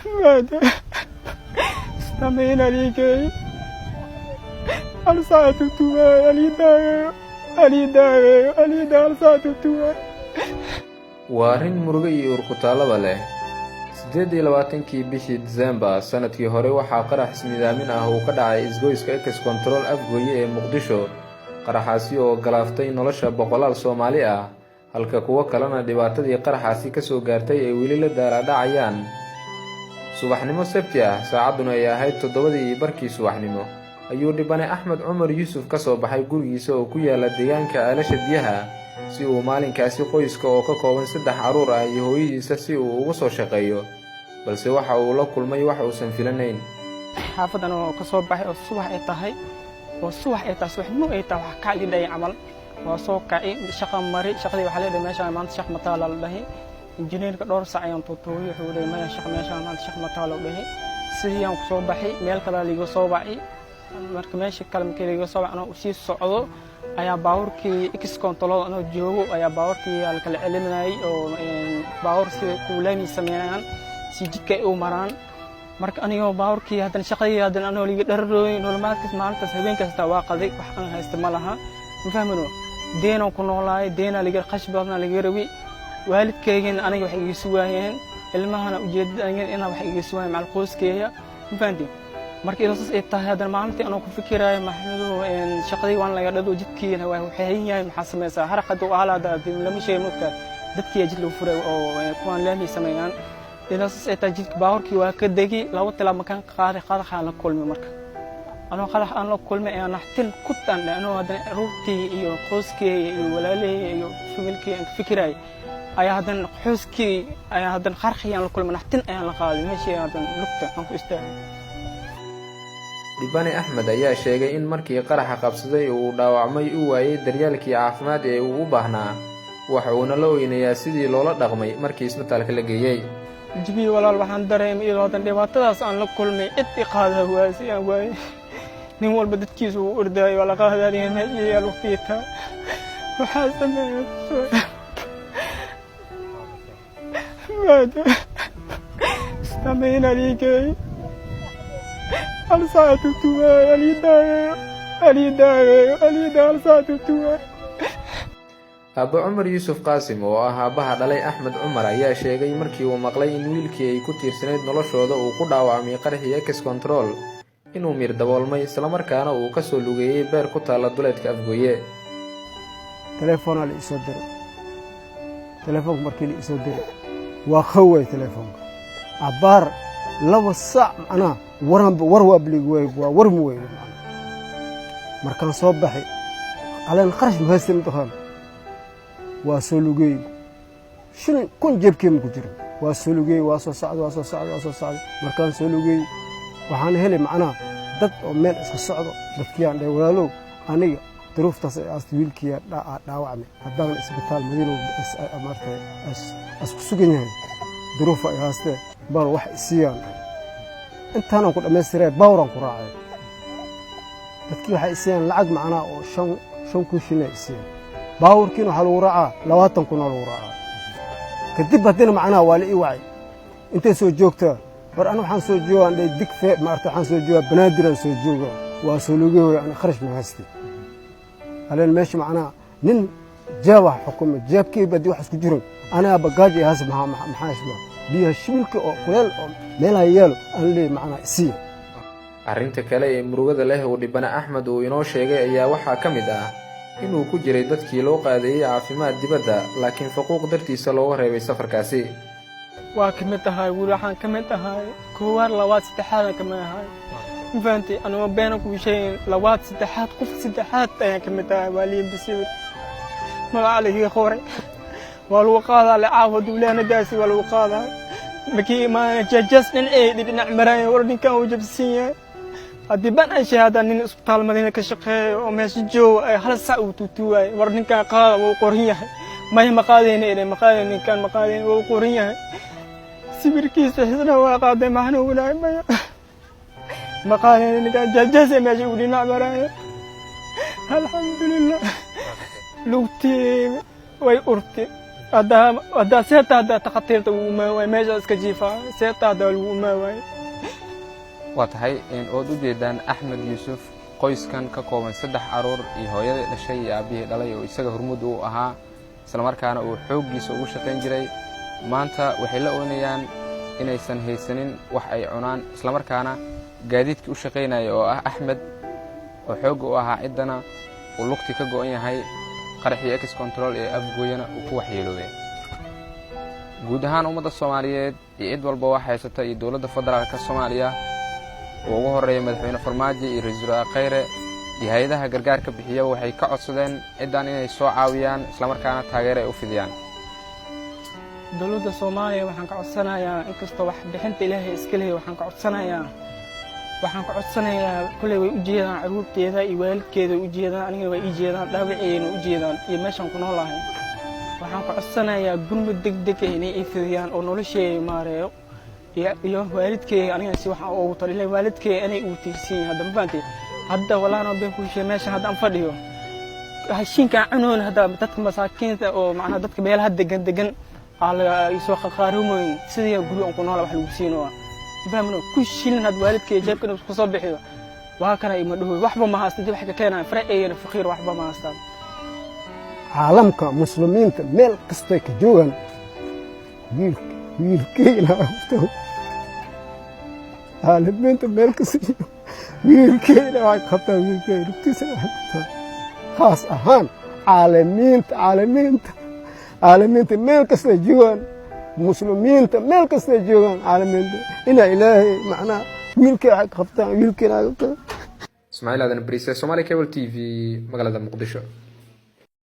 ماذا استمعنا لك أرسلت التوى أليدا أرسلت التوى وارين مرغي urkutaalaba leh 28kii bishii December sanadkii hore waxaa qarax ismidaamin ah oo ka dhacay isgoyska Ex Control Afgooye ee Muqdisho qaraxaasi oo galaaftay nolosha boqolaal Soomaali ah halka kuwa kalena dhibaatadii qaraxaasi ka soo gaartay ay wili la daaladhacayaan subaxnimo Sabti ah saacaduna ay ahayd 7:00 subaxnimo ayuu dhibane Axmed Cumar Yuusuf ka soo baxay gurigiisa oo ku yaala deegaanka Aalasha Biyaha si uu maalinkaasi qoyska oo ka kooban 3 caruur ah iyo hooyadiisa si uu ugu soo shaqeeyo balse waxa uu la kulmay wax uusan filanayn xaafadan oo ka soo baxay oo subax ay tahay subaxnimo ay tahay wax ka dhigay amal waa soo kacay shaqo mari shaqadii waxa leedahay meesha maanta shaqo mataal la dhahay injineerka dhowr saac ayaan tuutuuyo wuxuu leeyahay shaqo meesha maanta shaqo mataal la dhahay sidii aan ku soo baxay meel kale liiga soo baxay marka meesha kale markii liiga soo baxay oo si socdo ayaa baawurkii Ex Control anoo joogo ayaa baawurkii kala celinayay oo baawur si kuuleeni sameeyaan si jidka ay u maraan marka aniga baawurkii hadan shaqadii hadan anoo liiga dharrooy nolomaadkiis maalinta habeen kasta waa qaday wax aan haysto ma laha ma fahmino deeno ku noolaay deena liiga qashbadna liiga rawi waalidkaygan aniga wax iga suwaayeen ilmahana ujeedadayeen in wax iga suwaayeen macal qoyskeeya ma fahanti markii ilaas ay tahay hadan maalintii anoo ku fikirayo maxamedo shaqadii waan laga dhado jidkiina waa waxay yahay maxaa sameeyay harqadu aalada lama sheegno dadkii jid loo furay oo kuwan laami sameeyaan ilaas ay tahay jidka baawrkii waa ka dagi laba tilaab makan qaaday qadaxaan la kulmay marka anoo qadax aan la kulmay aan naxtin ku tan anoo hadan ruurtii iyo qoyskii iyo walaalay iyo familkii aan fikiray ayaa hadan qoyskii ayaa hadan qarxiyaan la kulmay naxtin ayaan la qaaday meeshii hadan lugta aan ku istaagay dhibane Axmed ayaa sheegay in markii qaraxa qabsaday uu dhaawacmay uu waayay daryeelkii caafimaad ee uu u baahnaa waxa uu la ooyinayaa sidii loola dhaqmay markii isbitaalka la geeyay jibi walaal waxaan dareemay in wadan dhibaatadaas aan la kulmay cid qaada waasi aan waay nin walba dadkiisu uu orday wala qaadayeen iyo waqtiga waxa sameeyay استمعنا لك أرسلت التوى أليدا أرسلت التوى Abu Cumar Yuusuf Qaasim oo ah aabaha dhalay Axmed Cumar ayaa sheegay markii uu maqlay in wiilkii ay ku tiirsanayd noloshooda uu ku dhaawacmay qaraxii Ex Control inuu mir daboolmay isla markaana uu ka soo lugeeyay beer ku taala duleedka Afgooye telefoon la isoo diray telefoon markii la isoo diray waa khaway telefoon abar laba saac ana war waablig way waa war mu way markaan soo baxay aleen qarash ma haysan doon waa soo lugay shilin kun jebkeem ku jiro waa soo lugay waa soo socdo markaan soo lugay waxaan helay macna dad oo meel iska socdo dadkiyaan dhay walaalow aniga duruuftaas ay wiilkiya dhaawacmay haddana isbitaal Madiino amartay asku sugan yahay duruuf ay haastee bal wax isiyaan intaan ku dhameystiray bawran ku raacay dadkii waxay isiyaan lacag macna oo 5 ku shilin isiyaan bawrkiina waxa lagu raacaa 20 kun lagu raacaa kadib hadina macna waa la ii wacay intee soo joogtaa war ana waxaan soo joogaan digfee maarta waxaan soo joogaa banaadir soo jooga waa soo lugay ana kharash ma haystay haleen meesha macna nin jawax xukumo jabkii badi wax isku jiro ana bagaaji haas maxaa isma biyo shilka oo kuleel oo meelaha yeelo aan leey macna si arrinta kale ee murugada leh oo dhibana Axmed uu inoo sheegay ayaa waxa kamid ah inuu ku jiray dadkii loo qaadeeyay caafimaad dibadda laakiin faquuq dartiisa loo reebay safarkaasi waa kamid tahay waxaan kamid tahay koowaar labaad saddexaad kamid tahay infaanti anoo been ku sheegay labaad saddexaad qof saddexaad ayaan kamid tahay waliin bisir magacaaliga qoray waa loo qaadaa la caawad walaana daasi waa loo qaadaa markii ma jajas dhinac maray warninkan uu jabsiiyay haddii baan ay shahaadaan nin isbitaal Madiina ka shaqeeyo oo meesha joogo ay hal saac uu tuutuway warninkan qaada uu qorin yahay ma qaadeen ninkan ma qaadeen uu qorin yahay sibirkiisa xisna waa qaaday maxna walaay ma qaadeen ninkan jajas meesha uu dhinac maray alxamdulillah lugtii way urtay هذا سيتا هذا تخطيرت وما ماشي اسكجيفا سيتا هذا وما واي واتحي إن أودو جيدان أحمد يوسف qoys kan ka kooban 3 caruur iyo hooyada dhashay iyo aabihii dhalay oo isaga hormud u ahaa isla markaana uu xooggiisa ugu shaqayn jiray maanta waxay la oonayaan inaysan haysanin wax ay cunaan isla markaana gaadiidkii u shaqaynaya oo ah Axmed oo xoog u ahaa cidana uu luqti ka go'an yahay qaraxii ex control ee afgooyana uu ku waxyeeloway guud ahaan ummadda Soomaaliyeed iyo cid walba wax haysata iyo dawladda federaalka Soomaaliya ugu horeeyay madaxweyne Farmaajo iyo Ra'iisul Khayre iyo hay'adaha gargaarka bixiya waxay ka codsadeen ciidan inay soo caawiyaan isla markaana taageero ay u fidiyaan dawladda Soomaaliya waxaan ka codsanayaa in kasta wax bixinta Ilaahay iska leeyahay waxaan ka codsanayaa kulay way u jeedaan caruurteeda iyo waalidkeeda u jeedaan aniga way i jeedaan dhaawaceena u jeedaan iyo meeshan ku noolahay waxaan ka codsanayaa gurmad degdeg ah inay i fidiyaan oo nolosheeda maareeyo iyo waalidkay aniga si waxa uu taliyay waalidkay inay u tiirsiin hadda maanta hadda walaana been ku sheemay meesha hadda aan fadhiyo hashinka cunoon hadda dadka masaakiinta oo macna dadka meelaha degan ala soo qaqaarumoyn sidii guri aan ku nool wax lagu siino baamno ku shilin had waalidkay jeebkan ku soo bixiyo waa kana ima dhaw waxba ma haastin wax ka keenay farayeen faqiir waxba ma haastan caalamka muslimiinta meel kasta ka joogan wiilkeena عالمينت ملكسي ويلكينا واي خطا ويلكينا ركتيسا خاص أهان عالمينت ملكسي جوان مسلمين ملكسي جوان عالمينت إنا إلهي معنا ويلكي خطا ويلكينا اسماعيل هذا بريسة سومالي كيبل تي في مقالة مقدشة